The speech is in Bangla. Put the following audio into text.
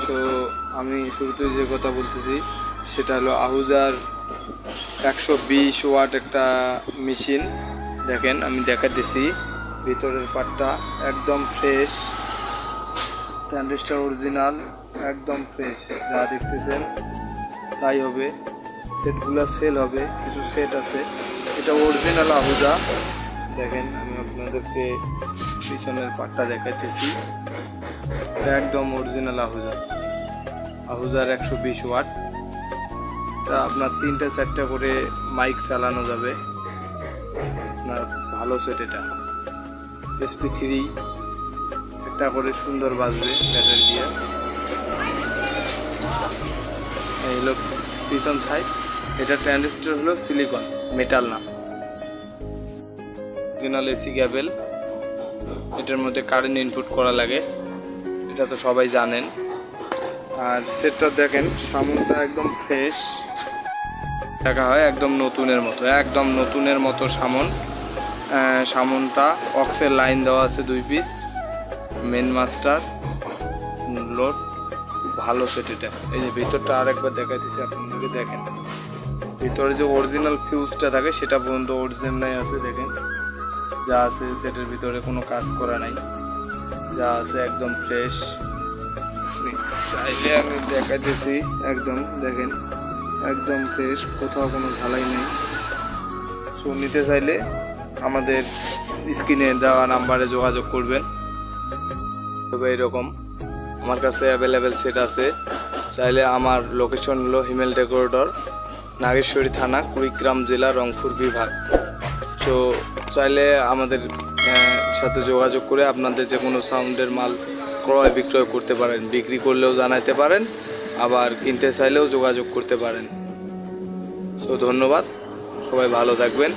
সো আমি শুরুতে যে কথা বলতেছি সেটা হলো আহুজার 120 ওয়াট একটা মেশিন। দেখেন আমি দেখাতেছি, ভিতরের পার্টটা একদম ফ্রেশ, ট্রানজিস্টর অরিজিনাল, একদম ফ্রেশ। যা দেখতেছেন তাই হবে। সেটগুলো সেল হবে, কিছু সেট আছে। এটা অরিজিনাল আহুজা। দেখেন আমি আপনাদেরকে পিছনের পার্টটা দেখাইতেছি, এটা একদম অরিজিনাল আহুজার 120 ওয়াট। এটা আপনার 3-4টা করে মাইক চালানো যাবে। আপনার ভালো সেট, এটা SP3 একটা করে সুন্দর বাজবে ব্যাটারি দিয়ে। এই হলো পিছন সাইড। এটা ট্রানজিস্টর হলো সিলিকন, মেটাল না। অরিজিনাল এসি কেবল, এটার মধ্যে কারেন্ট ইনপুট করা লাগে, এটা তো সবাই জানেন। আর সেটটা দেখেন, সামনটা একদম ফ্রেশ দেখা হয়, একদম নতুনের মতো সামনটা অক্সের লাইন দেওয়া আছে 2 পিস, মেন মাস্টার লোড, খুব ভালো সেট এটা। এই যে ভিতরটা আরেকবার দেখাইতেছি আপনাদেরকে, দেখেন ভিতরে যে অরিজিনাল ফিউজটা থাকে সেটা পর্যন্ত অরিজিনাল আছে। দেখেন যা আছে সেটের ভিতরে কোনো কাজ করা নাই, যা আছে একদম ফ্রেশ। চাইলে আমি দেখাইতেছি, একদম দেখেন একদম ফ্রেশ, কোথাও কোনো ঝালাই নেই। সো নিতে চাইলে আমাদের স্ক্রিনে দেওয়া নাম্বারে যোগাযোগ করবেন। তবে এরকম আমার কাছে অ্যাভেলেবেল সেট আছে। চাইলে আমার লোকেশন হলো হিমেল ডেকোরেটর, নাগেশ্বরী থানা, কুড়িগ্রাম জেলা, রংপুর বিভাগ। তো চাইলে আমাদের সাথে যোগাযোগ করে আপনাদের যে কোনো সাউন্ডের মাল ক্রয় বিক্রয় করতে পারেন, বিক্রি করলেও জানাইতে পারেন, আবার কিনতে চাইলেও যোগাযোগ করতে পারেন। সো ধন্যবাদ, সবাই ভালো থাকবেন।